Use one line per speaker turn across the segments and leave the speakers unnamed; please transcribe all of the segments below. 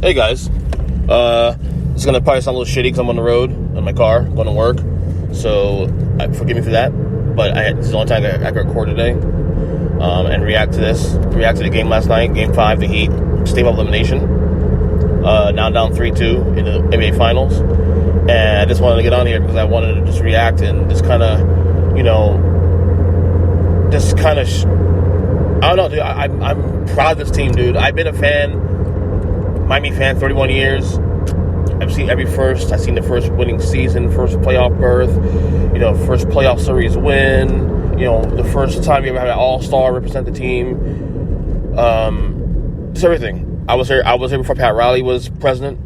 Hey guys, it's gonna probably sound a little shitty because I'm on the road in my car going to work, so forgive me for that. But this is the only time I can record today and react to the game last night, Game 5, the Heat, stave of elimination. Now down 3-2 in the NBA Finals, and I just wanted to get on here because I wanted to just react and just kind of, I don't know, dude. I'm proud of this team, dude. I've been a Miami fan, 31 years. I've seen every first. I've seen the first winning season, first playoff berth, first playoff series win, the first time you ever had an all-star represent the team. Just everything. I was here before Pat Riley was president.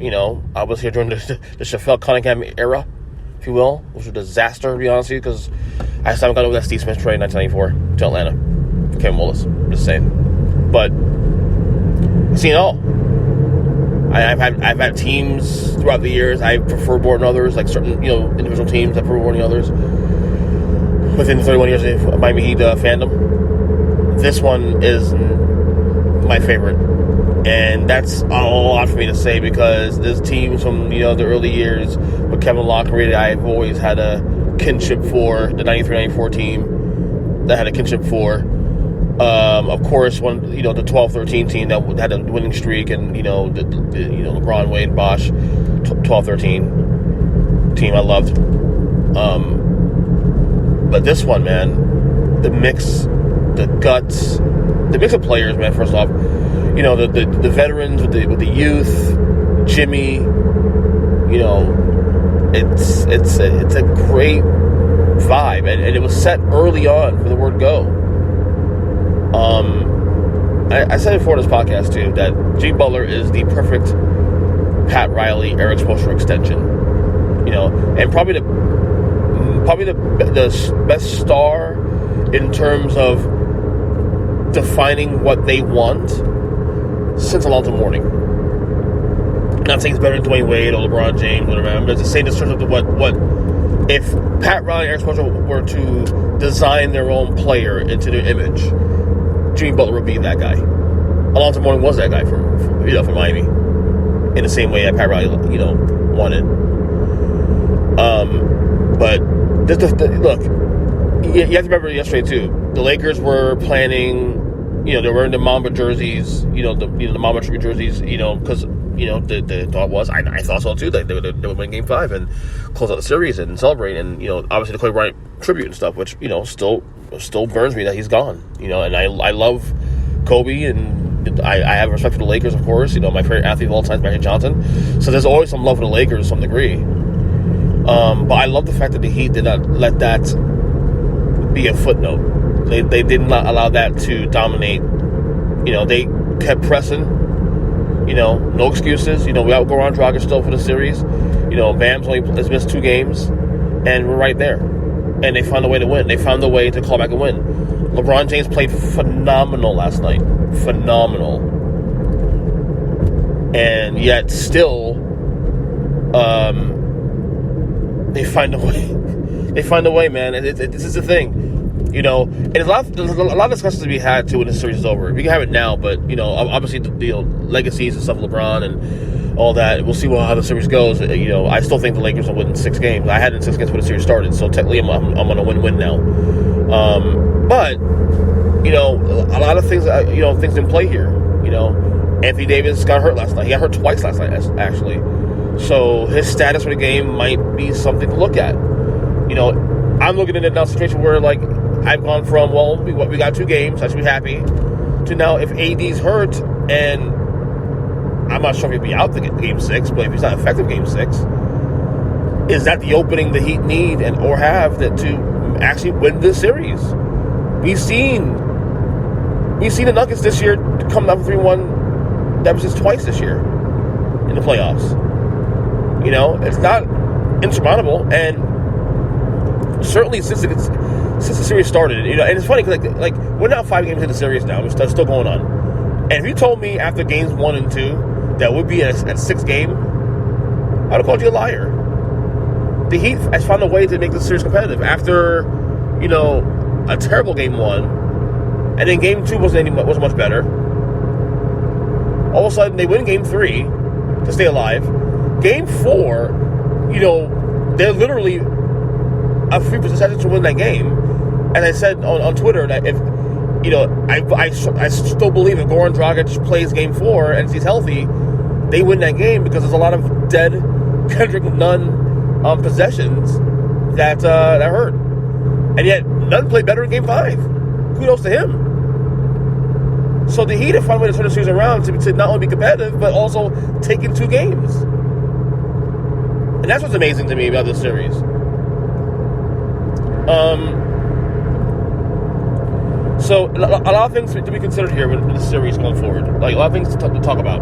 I was here during the Chaffel Cunningham era, if you will, which was a disaster, to be honest with you, because I just haven't got over that Steve Smith trade in 1994 to Atlanta. Kevin Willis, just saying. But I've seen it all. I've had teams throughout the years I prefer more than others, like certain individual teams I prefer more than others. Within 31 years of Miami Heat fandom, this one is my favorite, and that's a lot for me to say because there's teams from the early years with Kevin Locke created. I've always had a kinship for the 93-94 team that had a kinship for. Of course, the 12-13 team that had a winning streak, and the LeBron, Wade, Bosh 12-13 team I loved. But this one, man, the mix, the guts, the mix of players, man. First off, the veterans with the youth, Jimmy. It's a great vibe, and it was set early on for the word go. I said it before in this podcast too that Jimmy Butler is the perfect Pat Riley, Eric Spoelstra extension, and probably the best star in terms of defining what they want since Alonzo Mourning. Not saying it's better than Dwayne Wade or LeBron James or whatever, but just saying in terms of what if Pat Riley and Eric Spoelstra were to design their own player into their image, Jimmy Butler would be that guy. Alonzo Mourning was that guy for Miami, in the same way that Pat Riley, wanted. But look, you have to remember yesterday too. The Lakers were planning, they were wearing the Mamba jerseys, the Mamba tribute jerseys, because the thought was, I thought so too, that they would win Game 5 and close out the series and celebrate, and obviously the Kobe Bryant tribute and stuff, which still burns me that he's gone, and I love Kobe, and I have respect for the Lakers, of course. My favorite athlete of all time is Magic Johnson, so there's always some love for the Lakers to some degree. But I love the fact that the Heat did not let that be a footnote. They did not allow that to dominate. They kept pressing. No excuses. We out Goran Dragic still for the series. Bam's only has missed 2 games, and we're right there. And they found a way to win. They found a way to call back and win. LeBron James played phenomenal last night. Phenomenal. And yet still, they find a way. They find a way, man. This is the thing. And there's a lot of discussions to be had too when this series is over. We can have it now, but obviously the legacies and stuff, LeBron and all that. We'll see how the series goes. I still think the Lakers will win 6 games. I had it in 6 games when the series started, so technically I'm on a win-win now. But a lot of things things in play here. Anthony Davis got hurt last night. He got hurt twice last night, actually. So his status for the game might be something to look at. I'm looking at it now, a situation where I've gone from, we got 2 games, I should be happy, to now if AD's hurt, and I'm not sure if he'll be out the Game 6, but if he's not effective Game 6, is that the opening the Heat need or have that to actually win this series? We've seen the Nuggets this year come down from 3-1 deficits twice this year in the playoffs. It's not insurmountable, and certainly since the series started, and it's funny because we're now 5 games into the series now. It's still going on. And if you told me after games 1 and 2 that would be at 6th game, I'd have called you a liar. The Heat has found a way to make this series competitive after, a terrible game 1, and then game 2 wasn't much better. All of a sudden, they win Game 3 to stay alive. Game 4, they're literally a few possessions to win that game. And I said on Twitter that if, I still believe if Goran Dragic plays Game 4 and he's healthy, they win that game because there's a lot of dead Kendrick Nunn possessions that hurt. And yet, Nunn played better in Game 5. Kudos to him. So the Heat have found a way to turn the series around to not only be competitive, but also take in 2 games. And that's what's amazing to me about this series. So a lot of things to be considered here with this series going forward. Like a lot of things to talk about.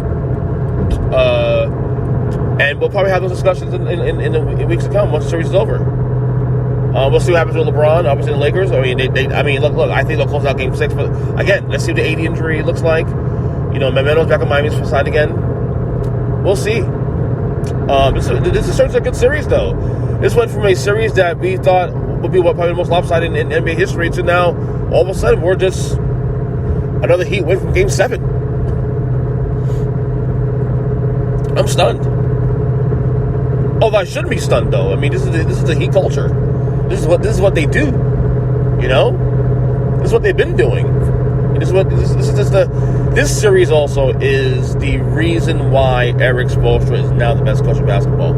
And we'll probably have those discussions in the weeks to come once the series is over. We'll see what happens with LeBron, obviously the Lakers. I mean, look. I think they'll close out Game 6. But again, let's see what the AD injury looks like. Memento's back in Miami's side again. We'll see. This is certainly a good series, though. This went from a series that we thought would be probably the most lopsided in NBA history to now, all of a sudden, we're just another Heat win from Game 7. I'm stunned. Although I shouldn't be stunned, though. I mean, this is the Heat culture. This is what they do. This is what they've been doing. This series also is the reason why Erik Spoelstra is now the best coach of basketball.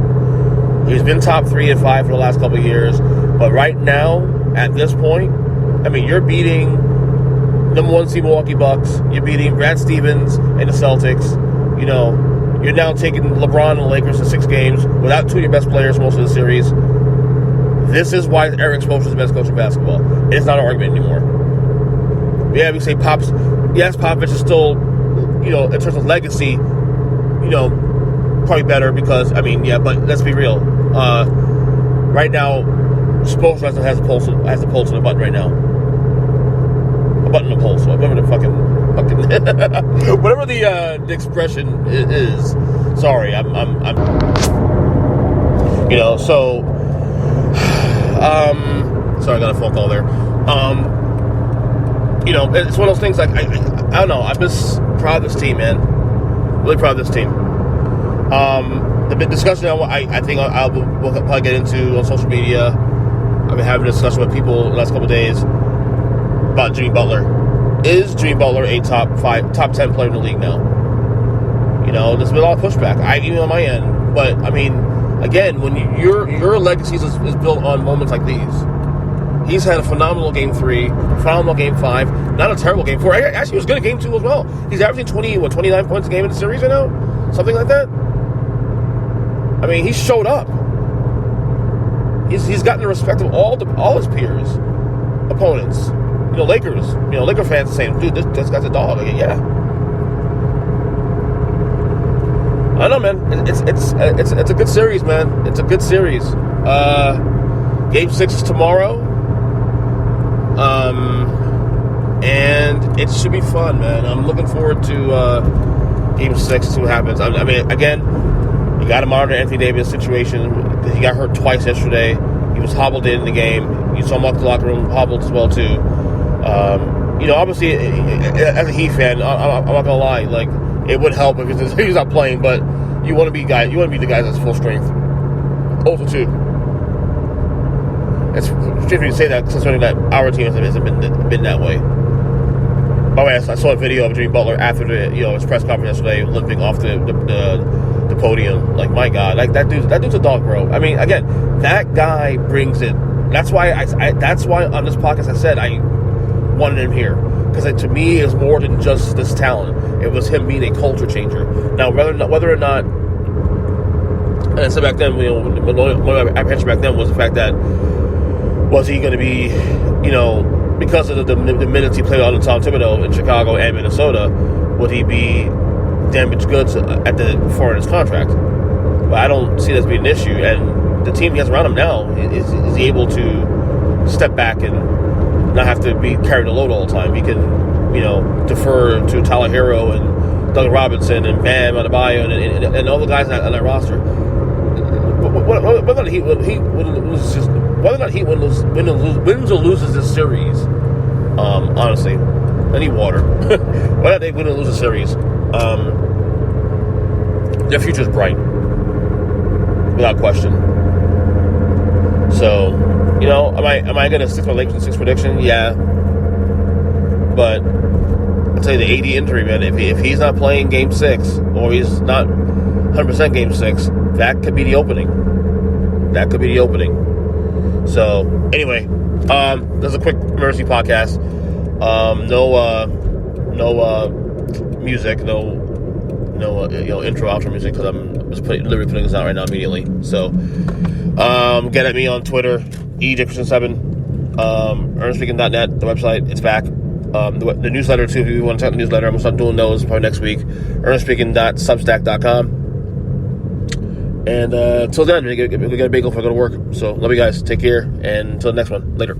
He's been top 3 and 5 for the last couple of years, but right now, at this point, I mean, you're beating number 1 seed Milwaukee Bucks. You're beating Brad Stevens and the Celtics. You're now taking LeBron and the Lakers to 6 games without 2 of your best players most of the series. This is why Erik Spoelstra is the best coach of basketball. It's not an argument anymore. Yeah, we say Pops. Yes, Popovich is still, in terms of legacy, probably better because, but let's be real. Right now, Spoelstra has the pulse on the button right now. A button on the pulse. Whatever the fucking whatever the expression is. Sorry, I'm sorry, I got a phone call there. It's one of those things like I don't know. I'm just proud of this team, man. Really proud of this team. The big discussion I think we'll probably get into on social media. I've been having a discussion with people the last couple of days about Jimmy Butler. Is Jimmy Butler a top 10 player in the league now? There's been a lot of pushback. Even on my end, but I mean, again, when your legacy is built on moments like these. He's had a phenomenal Game 3, phenomenal Game 5, not a terrible Game 4. Actually, he was good at Game 2 as well. He's averaging 29 points a game in the series right now? Something like that? I mean, he showed up. He's gotten the respect of all his peers, opponents. Lakers. Laker fans are saying, dude, this guy's a dog. Yeah. I don't know, man. It's a good series, man. It's a good series. Game 6 is tomorrow. And it should be fun, man. I'm looking forward to Game 6, see what happens. I mean, again, you got to monitor Anthony Davis' situation. He got hurt twice yesterday. He was hobbled in the game. You saw him walk to the locker room, hobbled as well, too. Obviously, as a Heat fan, I'm not going to lie. Like, it would help if he's not playing, but you want to be the guy that's full strength. Also, too. It's strange to say that, considering that our team hasn't been that way. By the way, I saw a video of Jimmy Butler after his press conference yesterday, limping off the podium. Like, my God, like that dude's a dog, bro. I mean, again, that guy brings it. That's why that's why on this podcast I said I wanted him here, because to me it was more than just this talent. It was him being a culture changer. Now, whether or not, and I said back then, what I mentioned back then was the fact that, was he going to be, because of the minutes he played on Tom Thibodeau in Chicago and Minnesota, would he be damaged goods at the before in his contract? But I don't see that as being an issue. And the team he has around him now is able to step back and not have to be carrying the load all the time. He can, defer to Tyler Hero and Doug Robinson and Bam Adebayo and all the guys on that roster. Whether or not he wins or loses this series, honestly, I need water. Whether they win or lose the series, their future is bright, without question. So, you know, am I going to stick to my Lakers in 6 prediction? Yeah, but I'll tell you, the AD injury, man. If he's not playing Game 6, or he's not 100% Game 6, that could be the opening. That could be the opening. So, anyway, this is a quick emergency podcast. No music, no intro, outro music, because I'm just literally putting this out right now immediately. So, get at me on Twitter, EJChristian7, earnestspeaking.net, the website, it's back. The newsletter too, if you want to check the newsletter, I'm going to start doing those probably next week. earnestspeaking.substack.com. And until then, we get a bagel if I go to work. So, love you guys. Take care. And until the next one. Later.